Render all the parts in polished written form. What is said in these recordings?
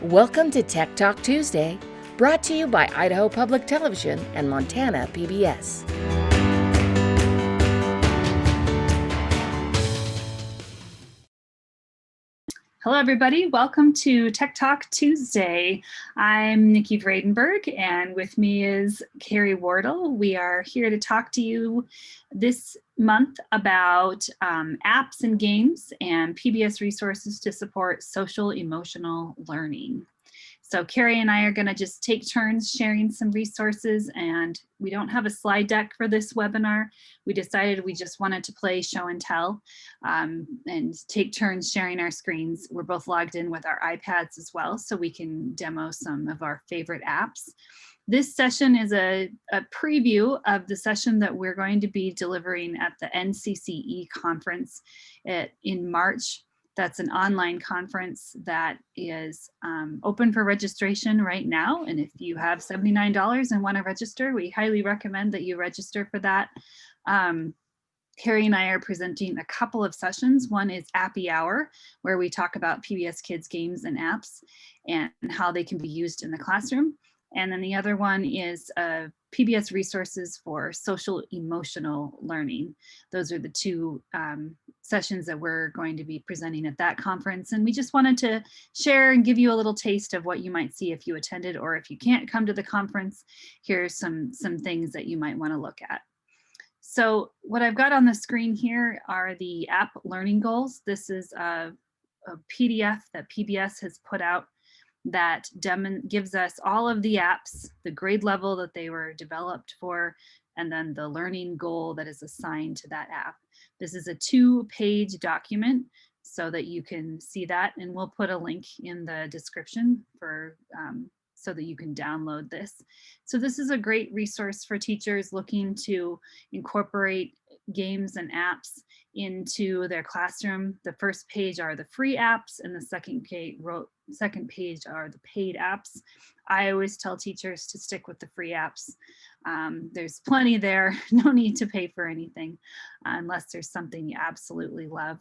Welcome to Tech Talk Tuesday, brought to you by Idaho Public Television and Montana PBS. Hello, everybody. Welcome to Tech Talk Tuesday. I'm Nikki Vredenberg, and with me is Carrie Wardle. We are here to talk to you this month about apps and games and PBS resources to support social emotional learning. So Carrie and I are going to just take turns sharing some resources, and we don't have a slide deck for this webinar. We decided we just wanted to play show and tell and take turns sharing our screens. We're both logged in with our iPads as well, so we can demo some of our favorite apps. This session is a preview of the session that we're going to be delivering at the NCCE conference in March. That's an online conference that is open for registration right now. And if you have $79 and want to register, we highly recommend that you register for that. Carrie and I are presenting a couple of sessions. One is Appy Hour, where we talk about Pbs Kids Games and Apps and how they can be used in the classroom. And then the other one is PBS resources for social emotional learning. Those are the two sessions that we're going to be presenting at that conference. And we just wanted to share and give you a little taste of what you might see if you attended, or if you can't come to the conference, here's some things that you might want to look at. So what I've got on the screen here are the app learning goals. This is a PDF that PBS has put out that gives us all of the apps, the grade level that they were developed for, and then the learning goal that is assigned to that app. This is a 2-page document so that you can see that, and we'll put a link in the description for so that you can download this. So this is a great resource for teachers looking to incorporate games and apps into their classroom. The first page are the free apps, and the second page are the paid apps. I always tell teachers to stick with the free apps. There's plenty there, no need to pay for anything unless there's something you absolutely love.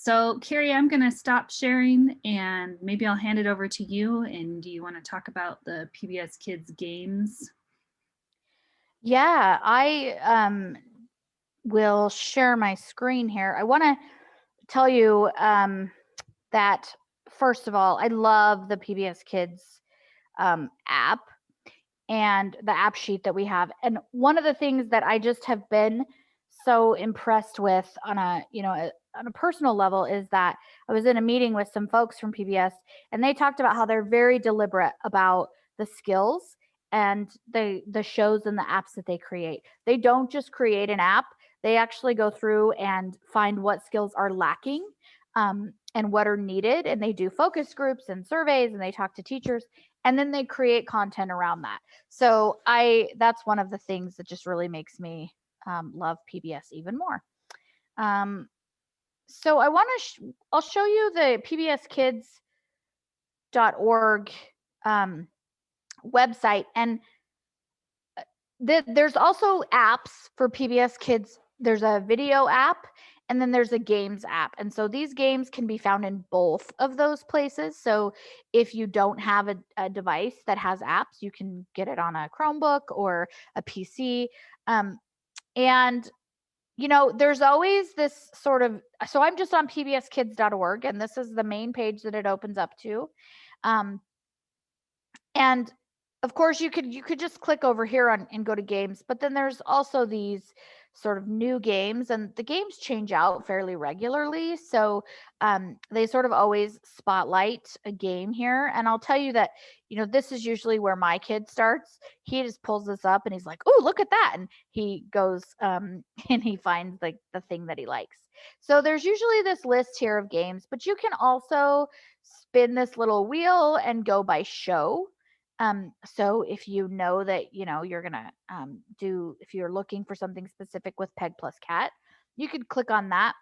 So Carrie, I'm going to stop sharing and maybe I'll hand it over to you. And do you want to talk about the Pbs Kids games? Yeah, I will share my screen here. I want to tell you that, first of all, I love the Pbs Kids app and the app sheet that we have. And one of the things that I just have been so impressed with on a personal level is that I was in a meeting with some folks from PBS, and they talked about how they're very deliberate about the skills and the shows and the apps that they create. They don't just create an app. They actually go through and find what skills are lacking and what are needed. And they do focus groups and surveys, and they talk to teachers, and then they create content around that. So that's one of the things that just really makes me love PBS even more. So I'll show you the pbskids.org website, and there's also apps for PBS Kids. There's a video app, and then there's a games app. And so these games can be found in both of those places. So if you don't have a device that has apps, you can get it on a Chromebook or a PC. And there's always this sort of, so I'm just on pbskids.org, and this is the main page that it opens up to. And of course you could just click over here and go to games, but then there's also these sort of new games, and the games change out fairly regularly. So they sort of always spotlight a game here. And I'll tell you that, this is usually where my kid starts. He just pulls this up and he's like, oh, look at that. And he goes and he finds the thing that he likes. So there's usually this list here of games, but you can also spin this little wheel and go by show. So if you know that, you're going to if you're looking for something specific with Peg plus Cat, you could click on that.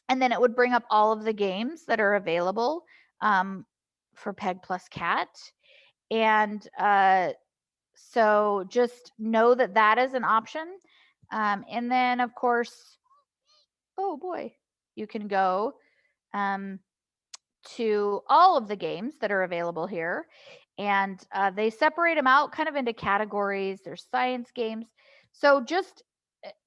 And then it would bring up all of the games that are available for Peg plus Cat. And so just know that that is an option. And then, of course, oh boy, you can go to all of the games that are available here. And they separate them out kind of into categories. There's science games. So just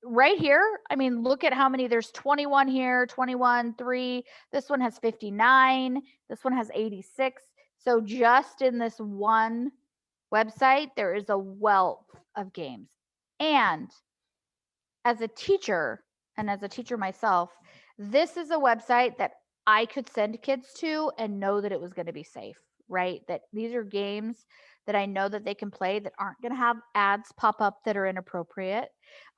right here, I mean, look at how many, there's 21 here, 21, 3. This one has 59. This one has 86. So just in this one website, there is a wealth of games. And as a teacher, and as a teacher myself, this is a website that I could send kids to and know that it was going to be safe, right? That these are games that I know that they can play that aren't going to have ads pop up that are inappropriate.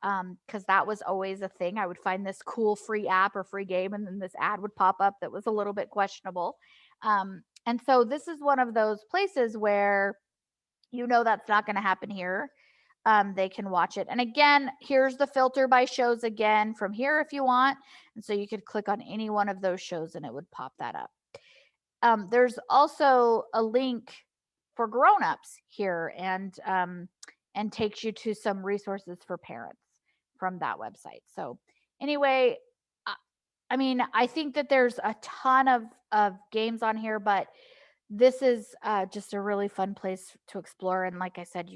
Because that was always a thing. I would find this cool free app or free game, and then this ad would pop up that was a little bit questionable. And so this is one of those places where that's not going to happen here. They can watch it. And again, here's the filter by shows again from here if you want. And so you could click on any one of those shows and it would pop that up. There's also a link for grown-ups here and takes you to some resources for parents from that website. So anyway, I mean, I think that there's a ton of games on here, but this is just a really fun place to explore. And like I said,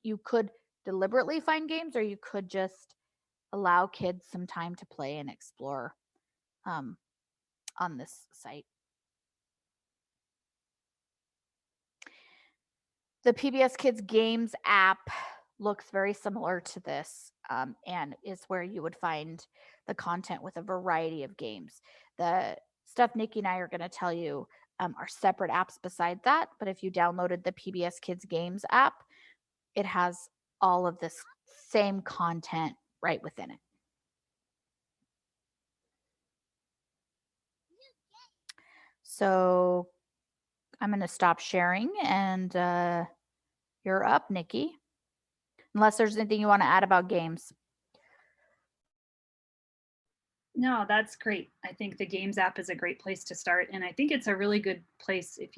you could deliberately find games, or you could just allow kids some time to play and explore on this site. The Pbs Kids Games app looks very similar to this and is where you would find the content with a variety of games. The stuff Nikki and I are going to tell you are separate apps beside that. But if you downloaded the Pbs Kids Games app, it has all of this same content right within it. So I'm going to stop sharing and you're up, Nikki. Unless there's anything you want to add about games. No, that's great. I think the Games app is a great place to start. And I think it's a really good place if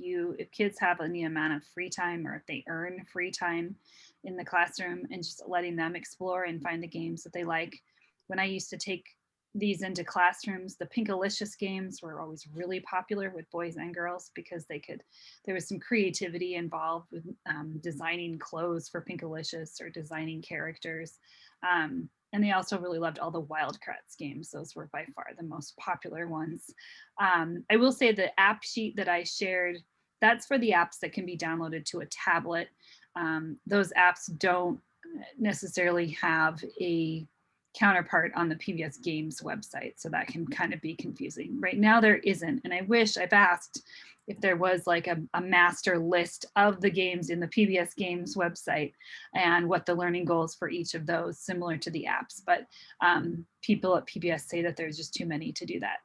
kids have any amount of free time, or if they earn free time in the classroom, and just letting them explore and find the games that they like. When I used to take these into classrooms, the Pinkalicious games were always really popular with boys and girls because there was some creativity involved with designing clothes for Pinkalicious or designing characters. And they also really loved all the Wildcrats games. Those were by far the most popular ones. I will say the app sheet that I shared, that's for the apps that can be downloaded to a tablet. Those apps don't necessarily have a counterpart on the Pbs Games website, so that can kind of be confusing. Right now there isn't, and I've asked if there was like a master list of the games in the Pbs Games website and what the learning goals for each of those, similar to the apps, but people at PBS say that there's just too many to do that.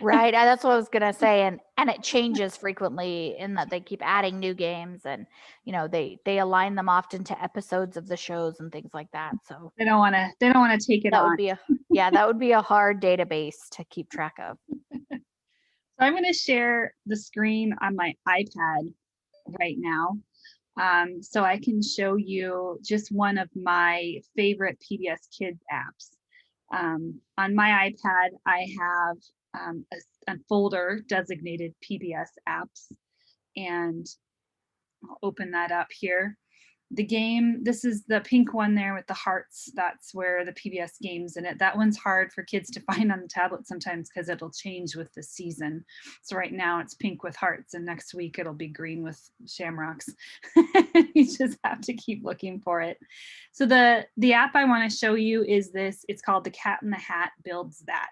Right, that's what I was gonna say, and it changes frequently in that they keep adding new games, and they align them often to episodes of the shows and things like that. So they don't want to take it that on. would be that would be a hard database to keep track of. So I'm going to share the screen on my iPad right now, so I can show you just one of my favorite Pbs Kids apps. On my iPad, I have a folder designated Pbs apps, and I'll open that up here. The game, this is the pink one there with the hearts. That's where the Pbs game's in it. That one's hard for kids to find on the tablet sometimes because it'll change with the season. So right now it's pink with hearts, and next week it'll be green with shamrocks. You just have to keep looking for it. So the app I want to show you is this. It's called The Cat in the Hat Builds That.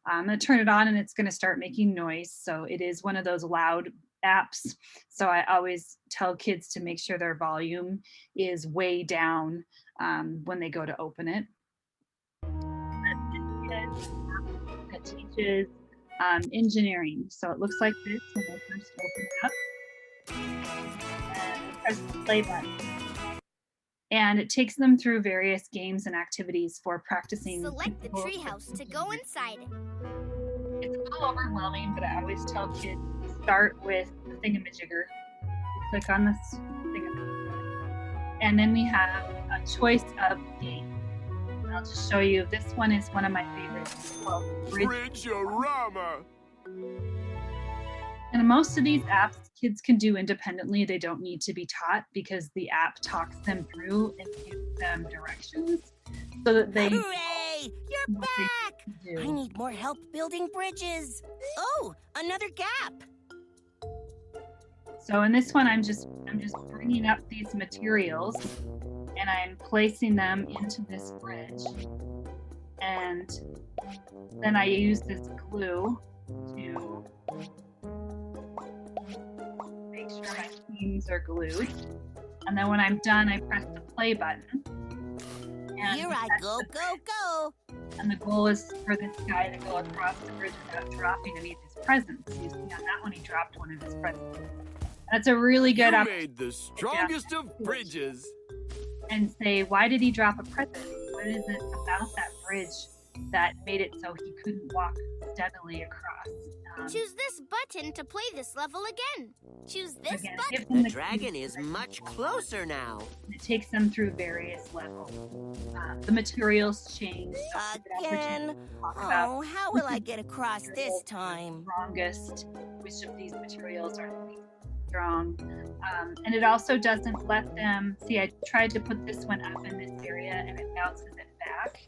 I'm going to turn it on and it's going to start making noise. So it is one of those loud apps. So I always tell kids to make sure their volume is way down when they go to open it. It teaches engineering. So it looks like this when they first open it up. And press the play button. And it takes them through various games and activities for practicing. Select the treehouse to go inside it. It's a little overwhelming, but I always tell kids, start with the thingamajigger. You click on this thingamajigger. And then we have a choice of game. And I'll just show you, this one is one of my favorites. It's called Bridge. Bridge-orama. And most of these apps kids can do independently. They don't need to be taught because the app talks them through and gives them directions so that they Hooray! You're what they back! need to I do. need more help building bridges. Oh, another gap. So in this one, I'm just bringing up these materials and I'm placing them into this bridge. And then I use this glue to make sure my seams are glued. And then when I'm done, I press the play button. And Here I go, go, go. And the goal is for this guy to go across the bridge without dropping any of his presents. You see on that one, he dropped one of his presents. That's a really good You opportunity made the strongest of bridges. and say, why did he drop a present? What is it about that bridge that made it so he couldn't walk steadily across? Choose this button to play this level again. Choose this Again, button. give them The dragon is much closer now. It takes them through various levels. The materials change. So it's a good opportunity Again? to talk about Oh, how will I get across this time? strongest, which of these materials are the least strong. And it also doesn't let them, see, I tried to put this one up in this area and it bounces it back.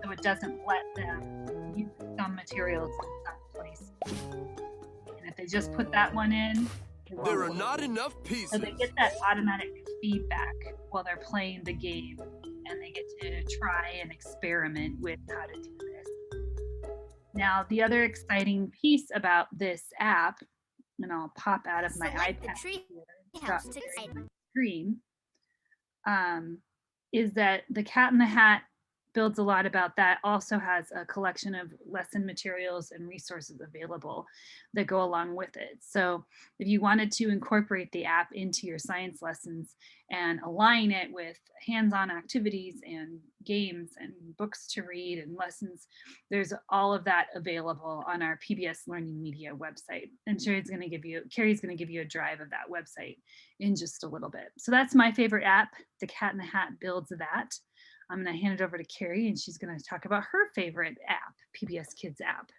So it doesn't let them use some materials in some place. And if they just put that one in, it won't There are work. not enough pieces. So they get that automatic feedback while they're playing the game, and they get to try and experiment with how to do this. Now, the other exciting piece about this app, and I'll pop out of my Select the iPad tree here, house drop to it guide. on my screen, is that the Cat in the Hat builds a lot about that, also has a collection of lesson materials and resources available that go along with it. So if you wanted to incorporate the app into your science lessons and align it with hands-on activities and games and books to read and lessons, there's all of that available on our Pbs Learning Media website. And Carrie's going to give you a drive of that website in just a little bit. So that's my favorite app. The Cat in the Hat builds that. I'm going to hand it over to Carrie and she's going to talk about her favorite app, Pbs Kids App.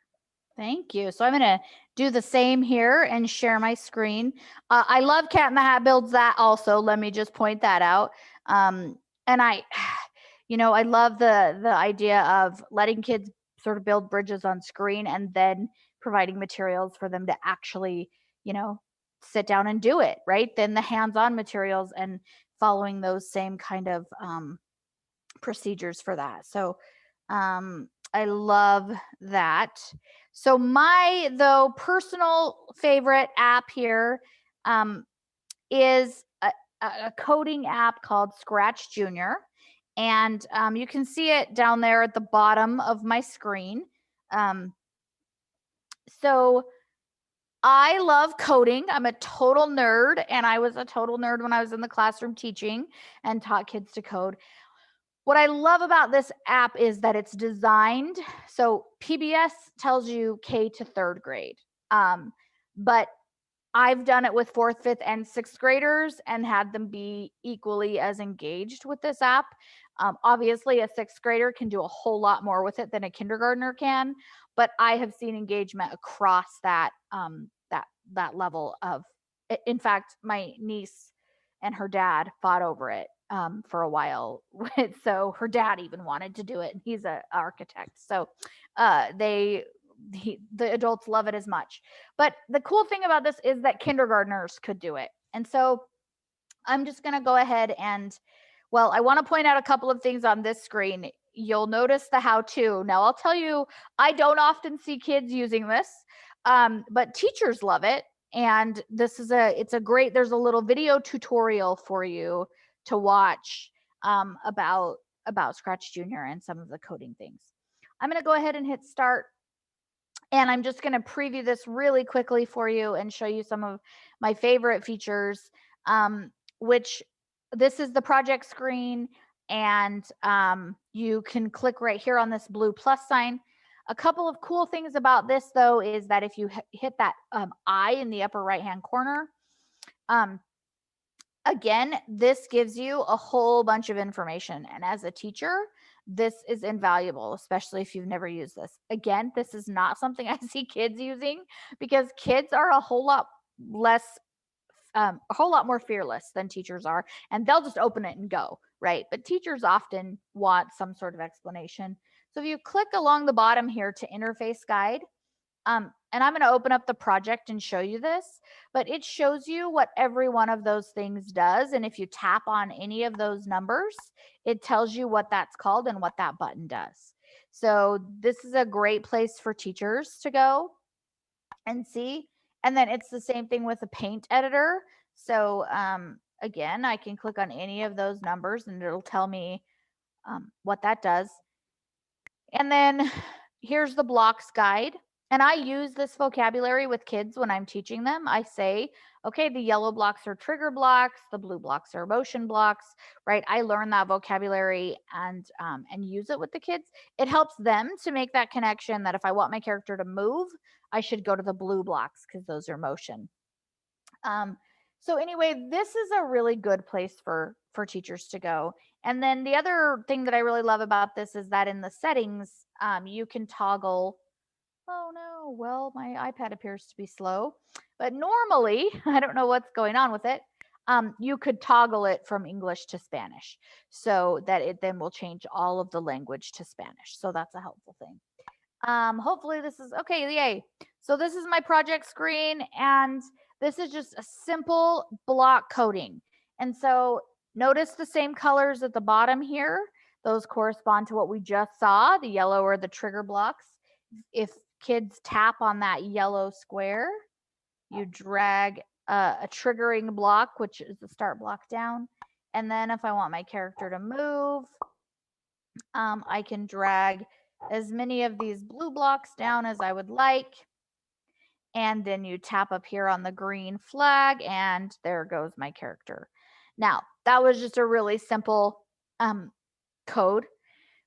Thank you. So I'm going to do the same here and share my screen. I love Cat in the Hat builds that also. Let me just point that out. And I love the idea of letting kids sort of build bridges on screen and then providing materials for them to actually, sit down and do it, right? Then the hands-on materials and following those same kind of procedures for that. So I love that. So my personal favorite app here is a coding app called Scratch Junior. And you can see it down there at the bottom of my screen. So I love coding. I'm a total nerd, and I was a total nerd when I was in the classroom teaching and taught kids to code. What I love about this app is that it's designed, so PBS tells you K to third grade, but I've done it with fourth, fifth, and sixth graders and had them be equally as engaged with this app. Obviously, a sixth grader can do a whole lot more with it than a kindergartner can, but I have seen engagement across that level of. In fact, my niece and her dad fought over it for a while. So her dad even wanted to do it. He's an architect. So the adults love it as much. But the cool thing about this is that kindergartners could do it. And so I'm just going to go ahead and, I want to point out a couple of things on this screen. You'll notice the how-to. Now, I'll tell you, I don't often see kids using this, but teachers love it. And there's a little video tutorial for you to watch about Scratch Junior and some of the coding things. I'm going to go ahead and hit start. And I'm just going to preview this really quickly for you and show you some of my favorite features, which this is the project screen. And you can click right here on this blue plus sign. A couple of cool things about this, though, is that if you hit that I in the upper right-hand corner, again, this gives you a whole bunch of information. And as a teacher, this is invaluable, especially if you've never used this. Again, this is not something I see kids using because kids are a whole lot more fearless than teachers are, and they'll just open it and go, right? But teachers often want some sort of explanation. So if you click along the bottom here to interface guide, and I'm going to open up the project and show you this, but it shows you what every one of those things does. And if you tap on any of those numbers, it tells you what that's called and what that button does. So this is a great place for teachers to go and see. And then it's the same thing with the paint editor. So again, I can click on any of those numbers and it'll tell me what that does. And then here's the blocks guide. And I use this vocabulary with kids when I'm teaching them. I say, okay, the yellow blocks are trigger blocks, the blue blocks are motion blocks, right? I learn that vocabulary and use it with the kids. It helps them to make that connection that if I want my character to move, I should go to the blue blocks because those are motion. So anyway, this is a really good place for teachers to go. And then the other thing that I really love about this is that in the settings, you can toggle. Oh no, well, my iPad appears to be slow, but normally, I don't know what's going on with it. You could toggle it from English to Spanish so that it then will change all of the language to Spanish. So that's a helpful thing. Hopefully this is okay. Yay. So this is my project screen, and this is just a simple block coding. And so notice the same colors at the bottom here. Those correspond to what we just saw. The yellow are the trigger blocks. If kids tap on that yellow square, you drag a triggering block, which is the start block, down. And then if I want my character to move, I can drag as many of these blue blocks down as I would like. And then you tap up here on the green flag, and there goes my character. Now, that was just a really simple code,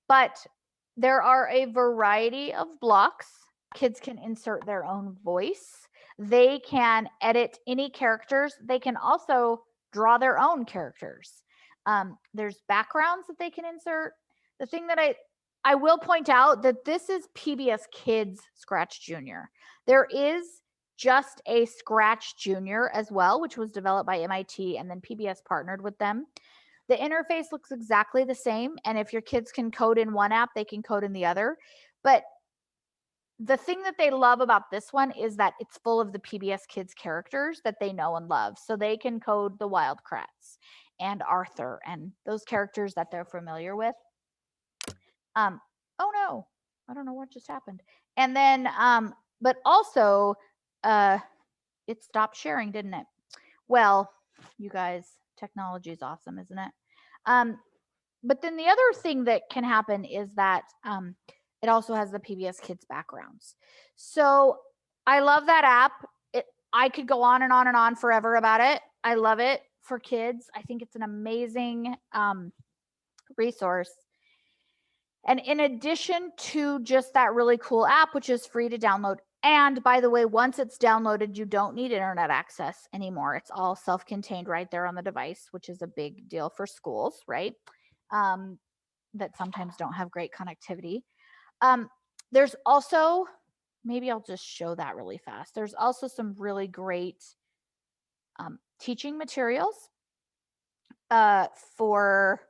but there are a variety of blocks. Kids can insert their own voice. They can edit any characters. They can also draw their own characters. There's backgrounds that they can insert. The thing that I will point out that this is PBS Kids Scratch Junior. There is just a Scratch Junior as well, which was developed by MIT, and then PBS partnered with them. The interface looks exactly the same, and if your kids can code in one app, they can code in the other. But the thing that they love about this one is that it's full of the PBS Kids characters that they know and love. So they can code the Wild Kratts and Arthur and those characters that they're familiar with. Oh no, I don't know what just happened. And then, but also, it stopped sharing, didn't it? Well, you guys, technology is awesome, isn't it? But then the other thing that can happen is that it also has the Pbs Kids Backgrounds. So I love that app. I could go on and on and on forever about it. I love it for kids. I think it's an amazing resource. And in addition to just that really cool app, which is free to download, and by the way, once it's downloaded, you don't need internet access anymore. It's all self-contained right there on the device, which is a big deal for schools, right? That sometimes don't have great connectivity. There's also, maybe I'll just show that really fast. There's also some really great teaching materials for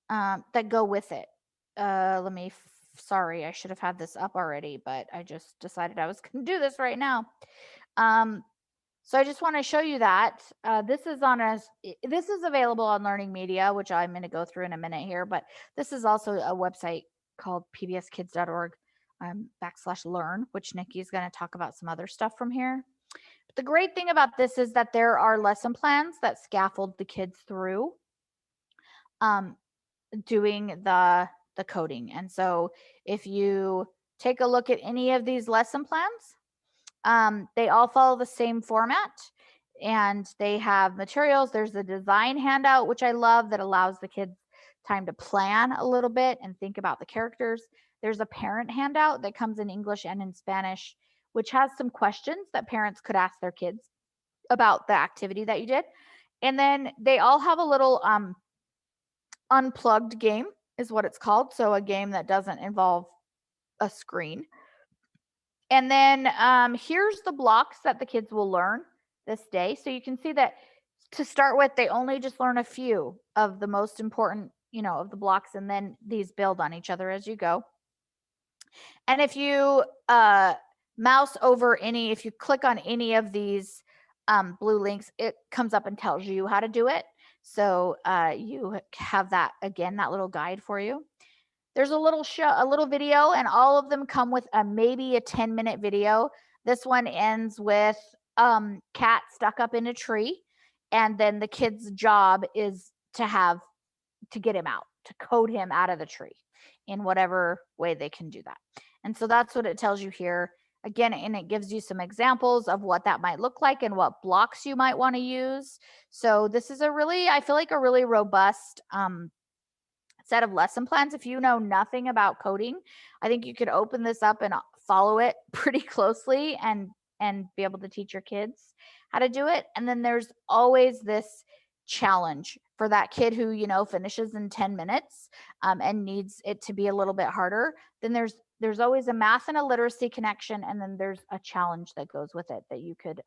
that go with it. Sorry, I should have had this up already, but I just decided I was going to do this right now. So I just want to show you that this is available on Learning Media, which I'm going to go through in a minute here, but this is also a website called pbskids.org /learn, which Nikki is going to talk about some other stuff from here. But the great thing about this is that there are lesson plans that scaffold the kids through doing the coding. And so if you take a look at any of these lesson plans, they all follow the same format, and they have materials. There's the design handout, which I love, that allows the kids time to plan a little bit and think about the characters. There's a parent handout that comes in English and in Spanish, which has some questions that parents could ask their kids about the activity that you did. And then they all have a little unplugged game is what it's called. So a game that doesn't involve a screen. And then here's the blocks that the kids will learn this day. So you can see that to start with, they only just learn a few of the most important, of the blocks, and then these build on each other as you go. And if you mouse over if you click on any of these blue links, it comes up and tells you how to do it. So you have that, again, that little guide for you. There's a little video, and all of them come with maybe a 10-minute video. This one ends with cat stuck up in a tree, and then the kid's job is to get him out, to code him out of the tree in whatever way they can do that. And so that's what it tells you here. Again, and it gives you some examples of what that might look like and what blocks you might want to use. So this is I feel like a really robust set of lesson plans. If you know nothing about coding, I think you could open this up and follow it pretty closely and be able to teach your kids how to do it. And then there's always this challenge for that kid who finishes in 10 minutes and needs it to be a little bit harder. Then there's always a math and a literacy connection, and then there's a challenge that goes with it that you could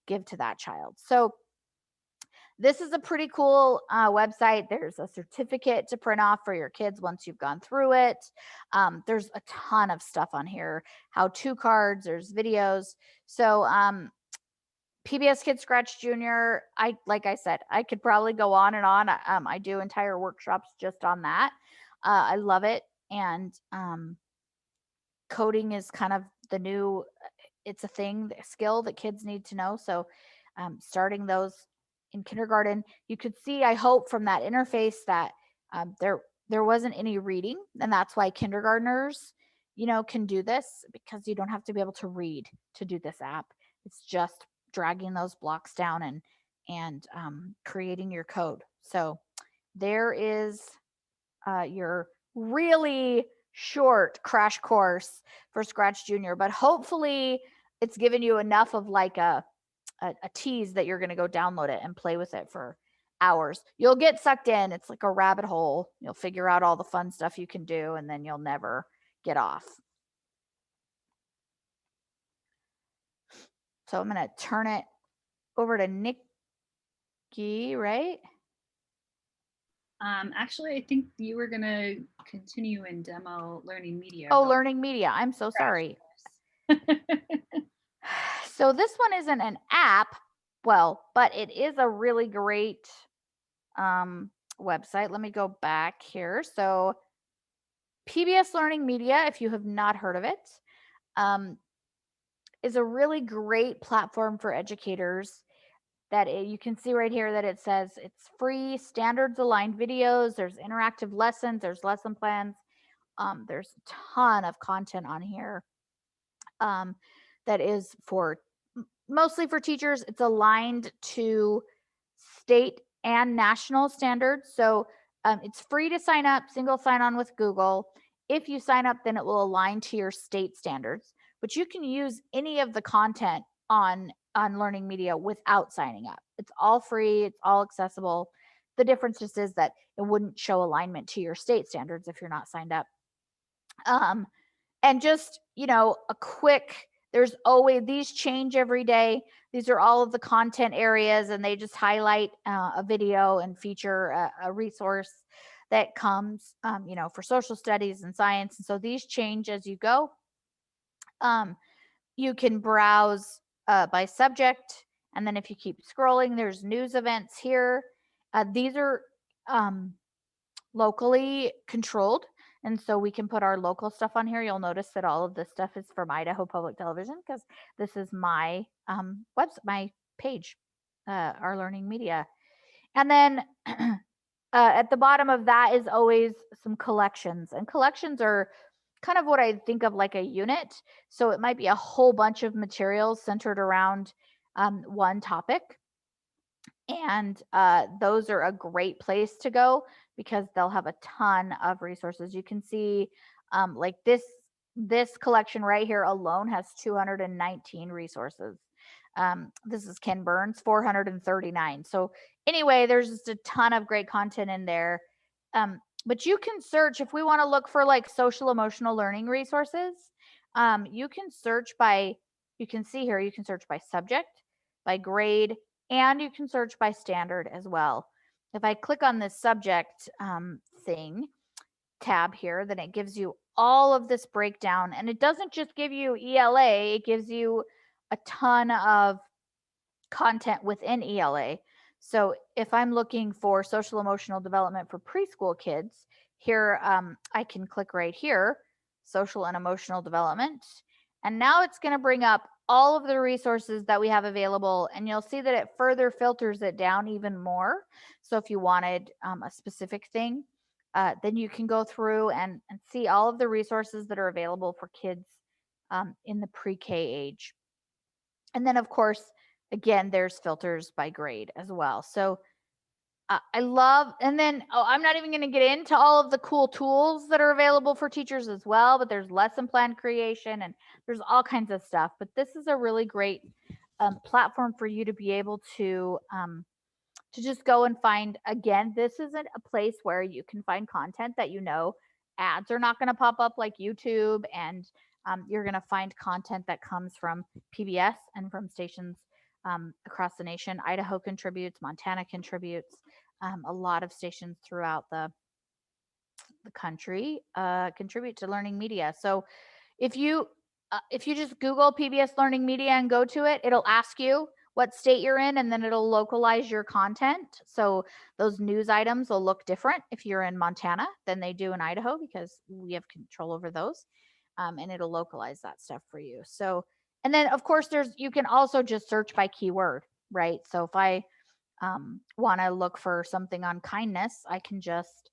give to that child. So this is a pretty cool website. There's a certificate to print off for your kids once you've gone through it. There's a ton of stuff on here, how-to cards, there's videos. So PBS Kids Scratch Junior, like I said, I could probably go on and on. I do entire workshops just on that. I love it. And coding is kind of it's a skill that kids need to know. So starting those in kindergarten, you could see, I hope, from that interface that there wasn't any reading, and that's why kindergartners, can do this, because you don't have to be able to read to do this app. It's just dragging those blocks down and creating your code. So there is your really short crash course for Scratch Junior, but hopefully it's given you enough of like a tease that you're going to go download it and play with it for hours. You'll get sucked in. It's like a rabbit hole. You'll figure out all the fun stuff you can do, and then you'll never get off. So I'm going to turn it over to Nikki, right? Actually, I think you were going to continue in demo Learning Media. Oh, Learning Media. I'm so sorry. So this one isn't an app, but it is a really great website. Let me go back here. So Pbs Learning Media, if you have not heard of it, is a really great platform for educators. You can see right here that it says it's free, standards aligned videos, there's interactive lessons, there's lesson plans, there's a ton of content on here that is mostly for teachers. It's aligned to state and national standards. So it's free to sign up, single sign on with Google. If you sign up, then it will align to your state standards, but you can use any of the content on Learning Media without signing up. It's all free, it's all accessible. The difference just is that it wouldn't show alignment to your state standards if you're not signed up. And just, a quick, there's always, these change every day. These are all of the content areas, and they just highlight a video and feature a resource that comes, for social studies and science. And so these change as you go. You can browse by subject, and then if you keep scrolling, there's news events here. These are locally controlled, and so we can put our local stuff on here. You'll notice that all of this stuff is from Idaho Public Television, because this is my website, my page, our Learning Media. And then at the bottom of that is always some collections, and collections are kind of what I think of like a unit. So it might be a whole bunch of materials centered around one topic. And those are a great place to go, because they'll have a ton of resources. You can see like this collection right here alone has 219 resources. This is Ken Burns, 439. So anyway, there's just a ton of great content in there. But you can search if we want to look for like social emotional learning resources. You can search by, you can see here, you can search by subject, by grade, and you can search by standard as well. If I click on this subject thing tab here, then it gives you all of this breakdown. And it doesn't just give you ELA, it gives you a ton of content within ELA. So if I'm looking for social emotional development for preschool kids, here I can click right here, social and emotional development. And now it's going to bring up all of the resources that we have available. And you'll see that it further filters it down even more. So if you wanted a specific thing, then you can go through and see all of the resources that are available for kids in the pre-K age. And then, of course, again, there's filters by grade as well. So I love, and then I'm not even going to get into all of the cool tools that are available for teachers as well, but there's lesson plan creation and there's all kinds of stuff. But this is a really great platform for you to be able to just go and find. Again, this isn't a place where you can find content that ads are not going to pop up like YouTube, and you're going to find content that comes from PBS and from stations across the nation. Idaho contributes, Montana contributes, a lot of stations throughout the country contribute to learning media. So if you just Google PBS Learning Media and go to it, it'll ask you what state you're in, and then it'll localize your content. So those news items will look different if you're in Montana than they do in Idaho, because we have control over those. And it'll localize that stuff for you. So, and then of course you can also just search by keyword, right? So if I want to look for something on kindness, I can just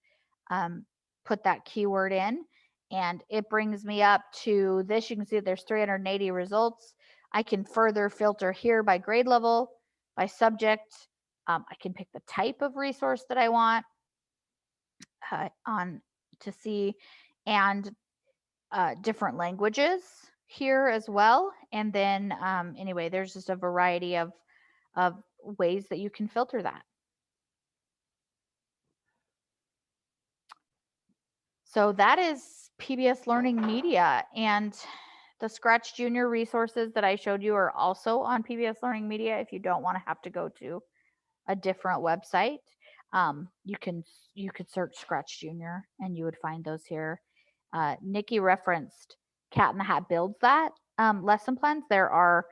put that keyword in, and it brings me up to this. You can see there's 380 results. I can further filter here by grade level, by subject. I can pick the type of resource that I want on to see, and different languages here as well. And then anyway, there's just a variety of ways that you can filter that. So that is PBS Learning Media, and the Scratch Junior resources that I showed you are also on PBS Learning Media. If you don't want to have to go to a different website, you could search Scratch Junior and you would find those here. Nikki referenced Cat in the Hat Builds That lesson plans. There are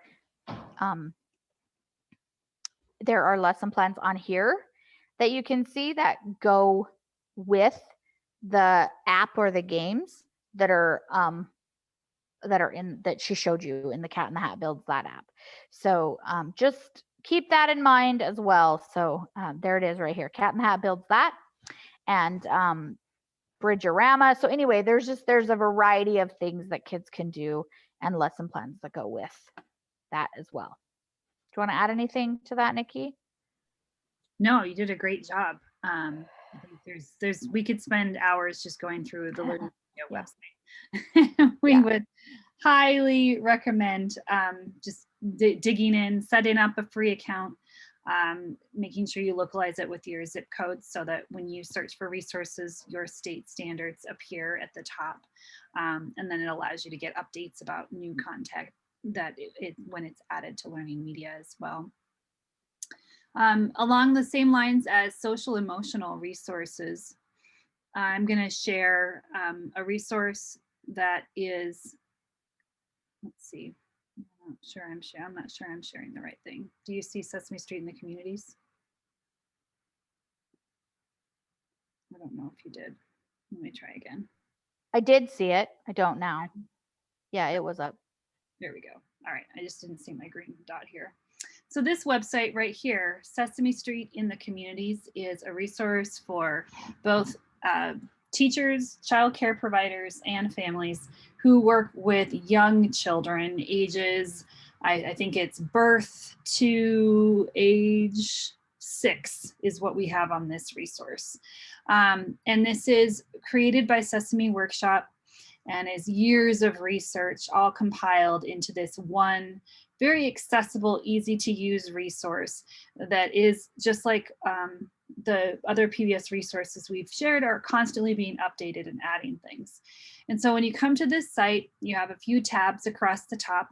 lesson plans on here that you can see that go with the app or the games that are that she showed you in the Cat in the Hat Builds That app. So just keep that in mind as well. So there it is right here, Cat in the Hat Builds That, and Bridgerama. So anyway, there's a variety of things that kids can do and lesson plans that go with that as well. Do you want to add anything to that, Nikki? No, you did a great job. I think there's we could spend hours just going through the Learning Media website. We would highly recommend just digging in, setting up a free account, making sure you localize it with your zip codes so that when you search for resources, your state standards appear at the top. And then it allows you to get updates about new content that when it's added to Learning Media as well. Along the same lines as social emotional resources, I'm going to share a resource that is, let's see, I'm not sure I'm sharing the right thing. Do you see Sesame Street in the Communities? I don't know if you did. Let me try again. I did see it. I don't now. Yeah, it was up. There we go. All right, I just didn't see my green dot here. So this website right here, Sesame Street in the Communities, is a resource for both teachers, child care providers, and families who work with young children, ages, I think it's birth to age 6 is what we have on this resource. And this is created by Sesame Workshop and is years of research all compiled into this one very accessible, easy to use resource that is just like the other PBS resources we've shared are constantly being updated and adding things. And so when you come to this site, you have a few tabs across the top.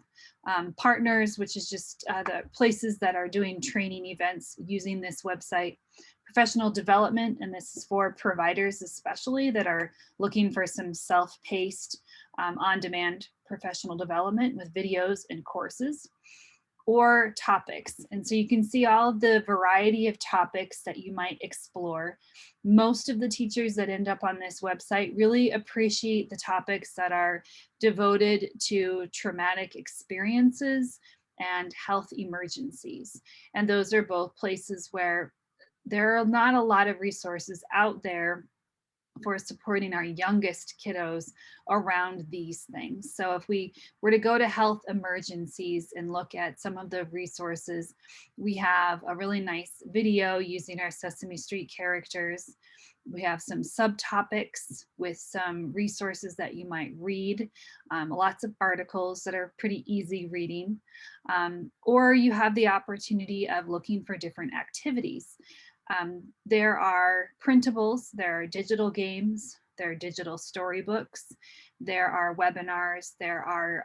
Partners, which is just the places that are doing training events using this website. Professional development, and this is for providers especially that are looking for some self-paced, on-demand professional development with videos and courses. Or topics. And so you can see all of the variety of topics that you might explore. Most of the teachers that end up on this website really appreciate the topics that are devoted to traumatic experiences and health emergencies. And those are both places where there are not a lot of resources out there for supporting our youngest kiddos around these things. So if we were to go to health emergencies and look at some of the resources, we have a really nice video using our Sesame Street characters. We have some subtopics with some resources that you might read, lots of articles that are pretty easy reading, or you have the opportunity of looking for different activities. There are printables, there are digital games, there are digital storybooks, there are webinars, there are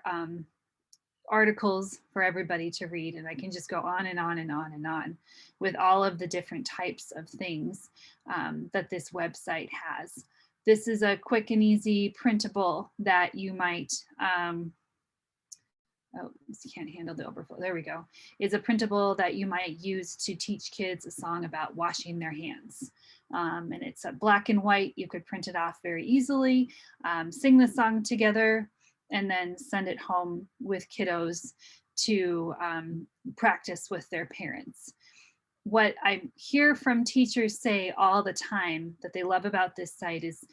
articles for everybody to read, and I can just go on and on and on and on with all of the different types of things that this website has. This is a quick and easy printable that you might, oh, this can't handle the overflow. There we go. It's a printable that you might use to teach kids a song about washing their hands. And it's a black and white. You could print it off very easily, sing the song together, and then send it home with kiddos to practice with their parents. What I hear from teachers say all the time that they love about this site is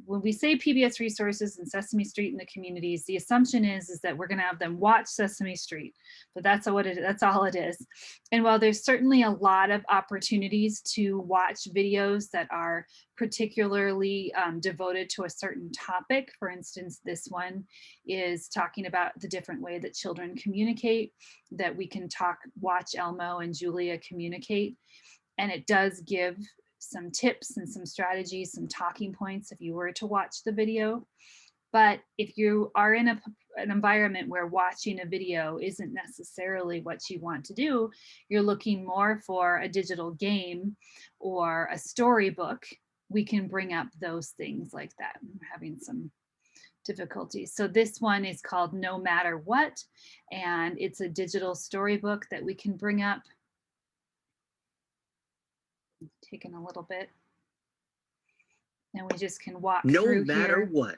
when we say PBS resources and Sesame Street in the communities, the assumption is that we're going to have them watch Sesame Street, but that's all it is. And while there's certainly a lot of opportunities to watch videos that are particularly devoted to a certain topic, for instance, this one is talking about the different way that children communicate, that we can watch Elmo and Julia communicate, and it does give some tips and some strategies, some talking points if you were to watch the video. But if you are in an environment where watching a video isn't necessarily what you want to do, you're looking more for a digital game or a storybook, we can bring up those things like that. I'm having some difficulties. So this one is called No Matter What, and it's a digital storybook that we can bring up. Taking a little bit, and we just can walk through No matter here. What.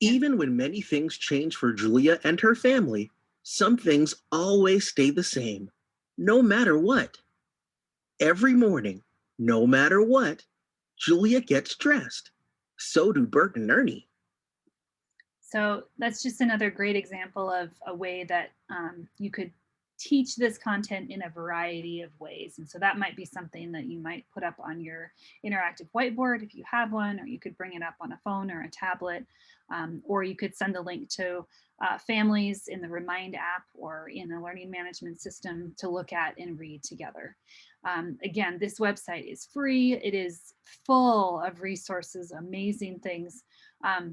Even when many things change for Julia and her family, some things always stay the same, no matter what. Every morning, no matter what, Julia gets dressed. So do Bert and Ernie. So that's just another great example of a way that you could teach this content in a variety of ways. And so that might be something that you might put up on your interactive whiteboard if you have one, or you could bring it up on a phone or a tablet, or you could send a link to families in the Remind app or in a learning management system to look at and read together. Again, this website is free. It is full of resources, amazing things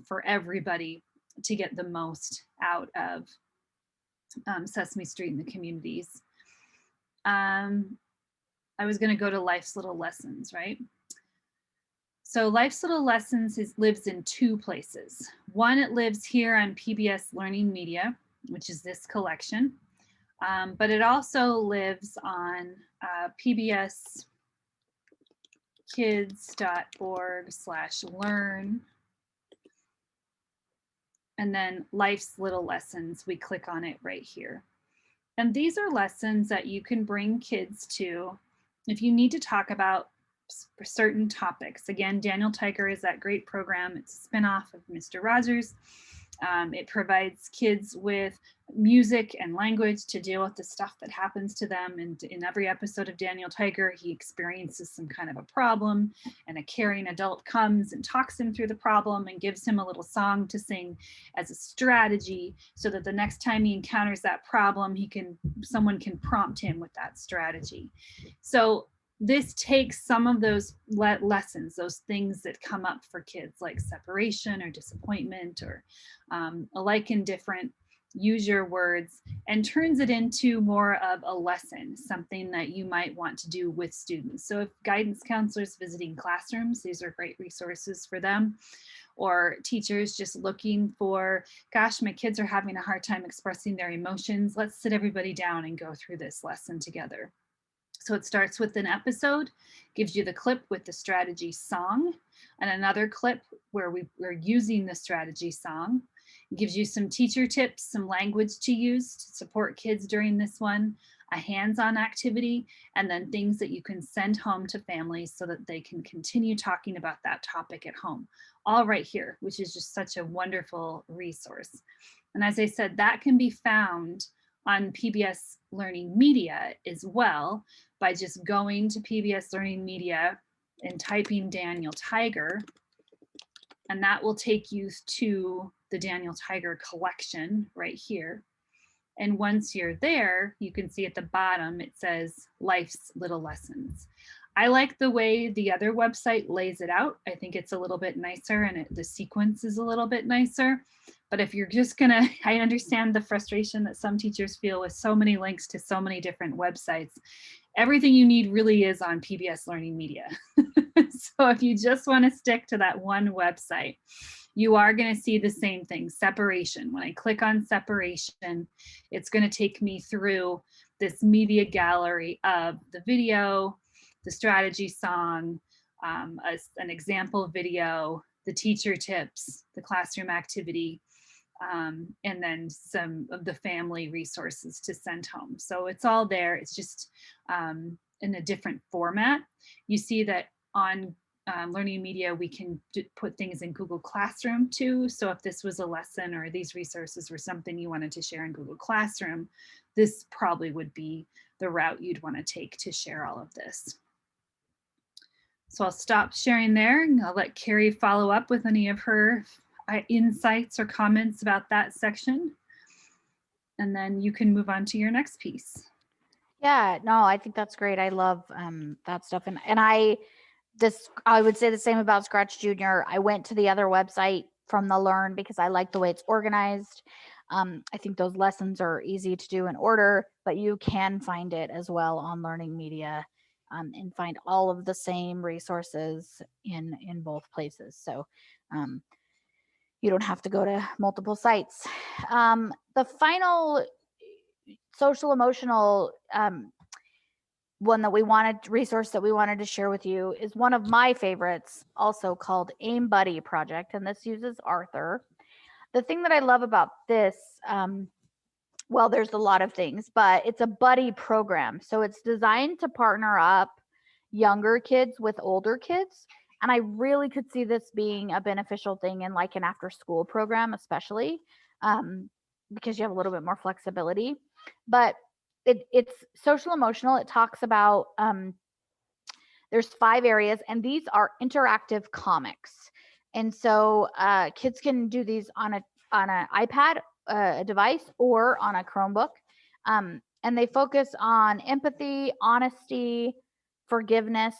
for everybody to get the most out of Sesame Street in the communities. I was going to go to Life's Little Lessons, right? So Life's Little Lessons lives in two places. One, it lives here on Pbs Learning Media, which is this collection, but it also lives on pbskids.org/learn. And then Life's Little Lessons, we click on it right here. And these are lessons that you can bring kids to if you need to talk about certain topics. Again, Daniel Tiger is that great program. It's a spinoff of Mr. Rogers. It provides kids with music and language to deal with the stuff that happens to them. And in every episode of Daniel Tiger, he experiences some kind of a problem, and a caring adult comes and talks him through the problem and gives him a little song to sing as a strategy, so that the next time he encounters that problem, someone can prompt him with that strategy. So this takes some of those lessons, those things that come up for kids, like separation or disappointment or alike and different, use your words, and turns it into more of a lesson, something that you might want to do with students. So if guidance counselors visiting classrooms, these are great resources for them. Or teachers just looking for, gosh, my kids are having a hard time expressing their emotions. Let's sit everybody down and go through this lesson together. So it starts with an episode, gives you the clip with the strategy song, and another clip where we're using the strategy song. It gives you some teacher tips, some language to use to support kids during this one, a hands-on activity, and then things that you can send home to families so that they can continue talking about that topic at home. All right here, which is just such a wonderful resource. And as I said, that can be found on Pbs Learning Media as well, by just going to Pbs Learning Media and typing Daniel Tiger, and that will take you to the Daniel Tiger collection right here. And once you're there, you can see at the bottom, it says Life's Little Lessons. I like the way the other website lays it out. I think it's a little bit nicer, and the sequence is a little bit nicer. But if you're just gonna, I understand the frustration that some teachers feel with so many links to so many different websites. Everything you need really is on Pbs Learning Media. So if you just want to stick to that one website, you are going to see the same thing, separation. When I click on separation, it's going to take me through this media gallery of the video, the strategy song, an example video, the teacher tips, the classroom activity, and then some of the family resources to send home. So it's all there. It's just in a different format. You see that on Learning Media, we can put things in Google Classroom too. So if this was a lesson or these resources were something you wanted to share in Google Classroom, this probably would be the route you'd want to take to share all of this. So I'll stop sharing there, and I'll let Carrie follow up with any of her insights or comments about that section. And then you can move on to your next piece. Yeah, no, I think that's great. I love that stuff. And I would say the same about Scratch Junior. I went to the other website from the Learn because I like the way it's organized. I think those lessons are easy to do in order, but you can find it as well on Learning Media, and find all of the same resources in both places. So you don't have to go to multiple sites. The final social emotional resource that we wanted to share with you is one of my favorites, also called Aim Buddy Project, and this uses Arthur. The thing that I love about this, well, there's a lot of things, but it's a buddy program. So it's designed to partner up younger kids with older kids. And I really could see this being a beneficial thing in like an after school program, especially because you have a little bit more flexibility. But it's social emotional. It talks about, there's 5 areas, and these are interactive comics. And so kids can do these on an iPad, a device, or on a Chromebook. And they focus on empathy, honesty, forgiveness,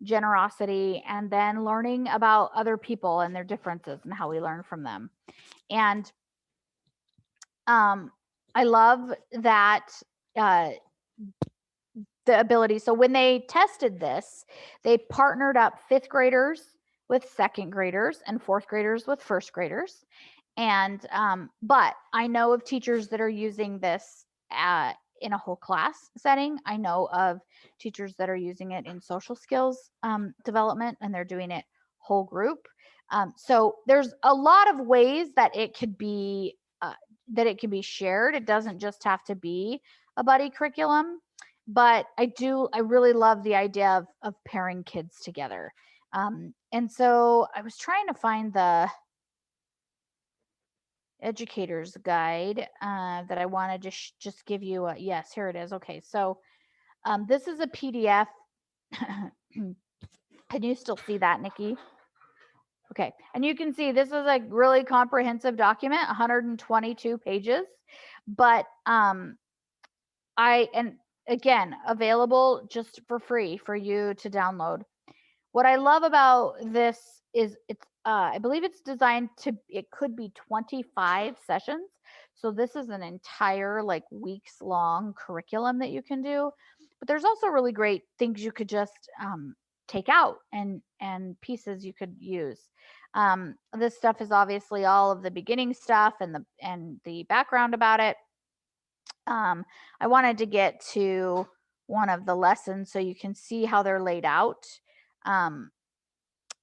generosity, and then learning about other people and their differences and how we learn from them. And I love that the ability. So when they tested this, they partnered up 5th graders with 2nd graders and 4th graders with 1st graders. And but I know of teachers that are using this in a whole class setting. I know of teachers that are using it in social skills development, and they're doing it whole group. So there's a lot of ways that it could be shared. It doesn't just have to be a buddy curriculum, but I really love the idea of pairing kids together. And so I was trying to find educator's guide that I wanted to just give you a, yes, here it is. Okay, so this is a PDF. Can you still see that, Nikki? Okay, and you can see this is a really comprehensive document, 122 pages, but again, available just for free for you to download. What I love about this is it's I believe it's designed to, it could be 25 sessions. So this is an entire like weeks long curriculum that you can do. But there's also really great things you could just take out and pieces you could use. This stuff is obviously all of the beginning stuff and the background about it. I wanted to get to one of the lessons so you can see how they're laid out.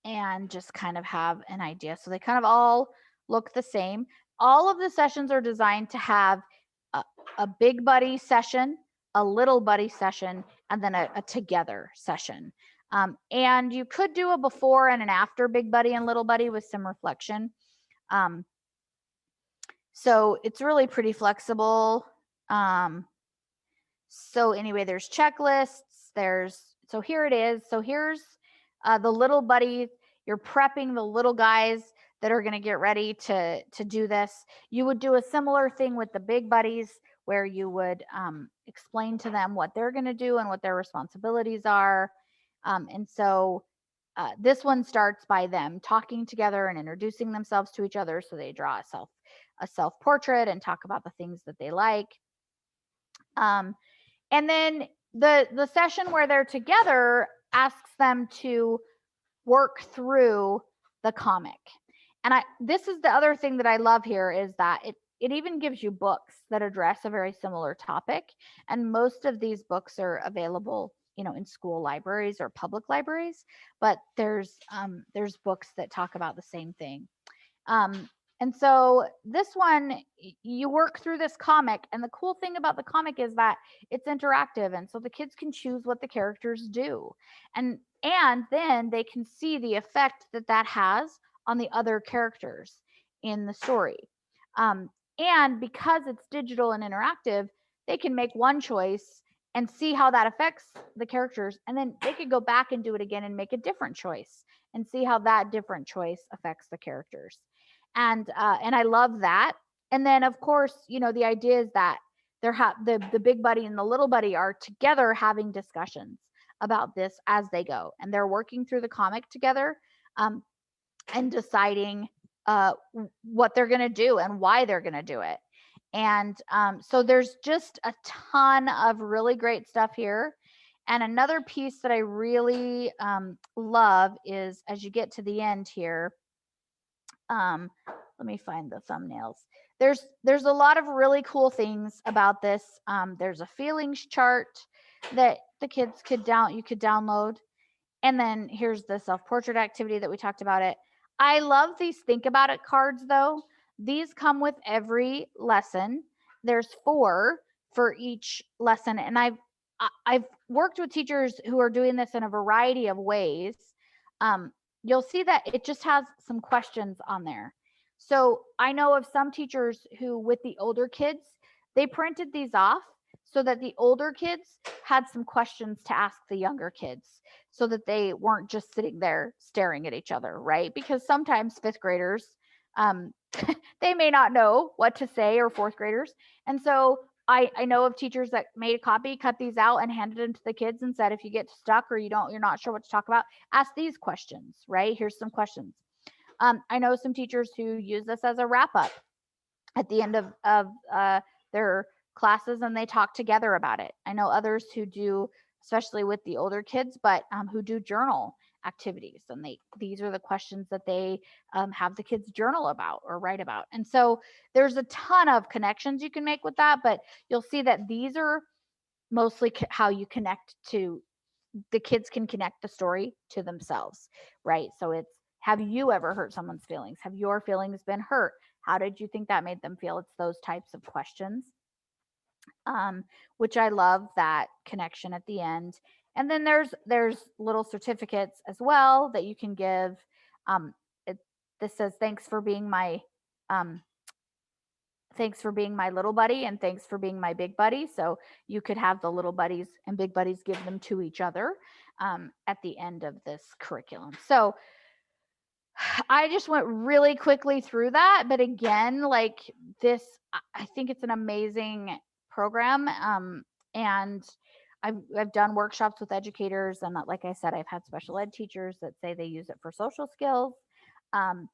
And just kind of have an idea. So they kind of all look the same. All of the sessions are designed to have a big buddy session, a little buddy session, and then a together session. And you could do a before and an after big buddy and little buddy with some reflection. So it's really pretty flexible. So anyway, there's checklists. So here it is. So here's the little buddy. You're prepping the little guys that are going to get ready to do this. You would do a similar thing with the big buddies where you would explain to them what they're going to do and what their responsibilities are. And so this one starts by them talking together and introducing themselves to each other. So they draw a self-portrait and talk about the things that they like. And then the session where they're together asks them to work through the comic. And this is the other thing that I love here is that it even gives you books that address a very similar topic. And most of these books are available, in school libraries or public libraries, but there's books that talk about the same thing. And so this one, you work through this comic, and the cool thing about the comic is that it's interactive, and so the kids can choose what the characters do, and then they can see the effect that has on the other characters in the story. And because it's digital and interactive, they can make one choice and see how that affects the characters, and then they could go back and do it again and make a different choice and see how that different choice affects the characters. And I love that. And then of course, the idea is that the big buddy and the little buddy are together having discussions about this as they go, and they're working through the comic together and deciding what they're going to do and why they're going to do it. And so there's just a ton of really great stuff here. And another piece that I really love is as you get to the end here, let me find the thumbnails. There's a lot of really cool things about this. There's a feelings chart that the kids could download. And then here's the self-portrait activity that we talked about it. I love these think about it cards though. These come with every lesson. There's 4 for each lesson. And I've worked with teachers who are doing this in a variety of ways. You'll see that it just has some questions on there. So I know of some teachers who, with the older kids, they printed these off so that the older kids had some questions to ask the younger kids so that they weren't just sitting there staring at each other, right? Because sometimes 5th graders, they may not know what to say, or 4th graders. And so I know of teachers that made a copy, cut these out and handed them to the kids and said, if you get stuck or you're not sure what to talk about, ask these questions, right? Here's some questions. I know some teachers who use this as a wrap up at the end of their classes, and they talk together about it. I know others who do, especially with the older kids, but who do journal activities, and these are the questions that they have the kids journal about or write about. And so there's a ton of connections you can make with that, but you'll see that these are mostly how you connect to the kids can connect the story to themselves, right? So it's, have you ever hurt someone's feelings? Have your feelings been hurt? How did you think that made them feel? It's those types of questions, which I love that connection at the end. And then there's little certificates as well that you can give. This says, thanks for being my thanks for being my little buddy and thanks for being my big buddy. So you could have the little buddies and big buddies give them to each other at the end of this curriculum. So I just went really quickly through that. But again, like this, I think it's an amazing program. And I've done workshops with educators, and like I said, I've had special ed teachers that say they use it for social skills. And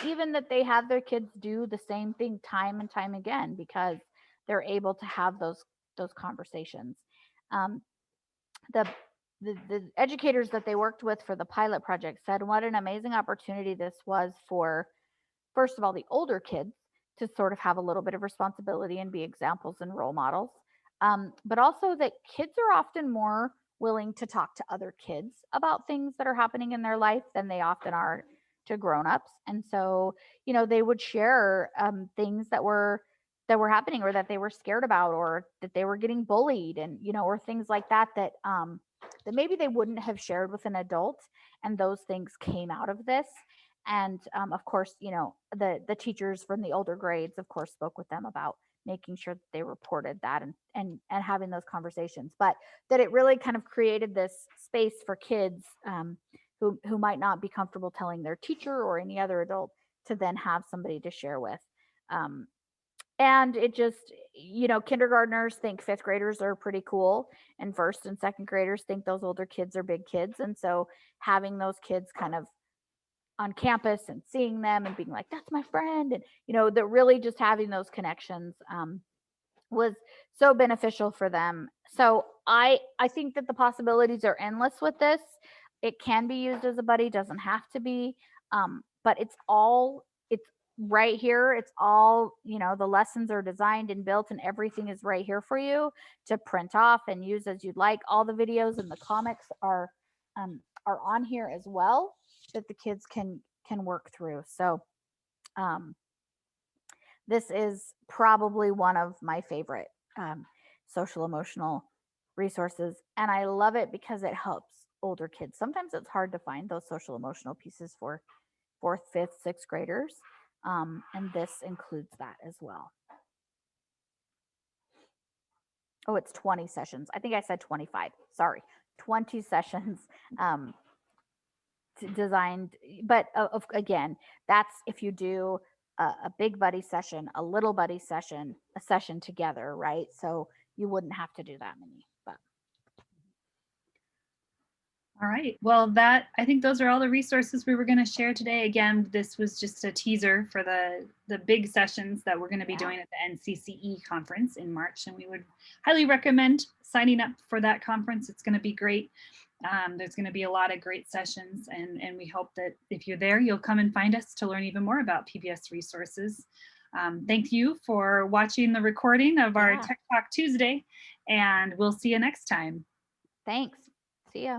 even that they have their kids do the same thing time and time again because they're able to have those conversations. The educators that they worked with for the pilot project said what an amazing opportunity this was for, first of all, the older kids to sort of have a little bit of responsibility and be examples and role models. But also that kids are often more willing to talk to other kids about things that are happening in their life than they often are to grown-ups. And so, they would share things that were happening or that they were scared about or that they were getting bullied and, or things like that that maybe they wouldn't have shared with an adult. And those things came out of this. And of course, the teachers from the older grades, of course, spoke with them about making sure that they reported that and having those conversations, but that it really kind of created this space for kids who might not be comfortable telling their teacher or any other adult to then have somebody to share with. And it just, kindergartners think fifth graders are pretty cool, and first and second graders think those older kids are big kids. And so having those kids kind of on campus and seeing them and being like, that's my friend. And, that really just having those connections was so beneficial for them. So I think that the possibilities are endless with this. It can be used as a buddy, doesn't have to be, but it's right here. It's all, the lessons are designed and built and everything is right here for you to print off and use as you'd like. All the videos and the comics are on here as well that the kids can work through. So this is probably one of my favorite social emotional resources. And I love it because it helps older kids. Sometimes it's hard to find those social emotional pieces for fourth, fifth, sixth graders. And this includes that as well. Oh, it's 20 sessions. I think I said 25. Sorry, 20 sessions designed. But again, that's if you do a big buddy session, a little buddy session, a session together, right? So you wouldn't have to do that many. But all right. Well, I think those are all the resources we were going to share today. Again, this was just a teaser for the big sessions that we're going to be doing at the NCCE conference in March. And we would highly recommend signing up for that conference. It's going to be great. There's going to be a lot of great sessions, and we hope that if you're there, you'll come and find us to learn even more about PBS resources. Thank you for watching the recording of our Tech Talk Tuesday, and we'll see you next time. Thanks. See ya.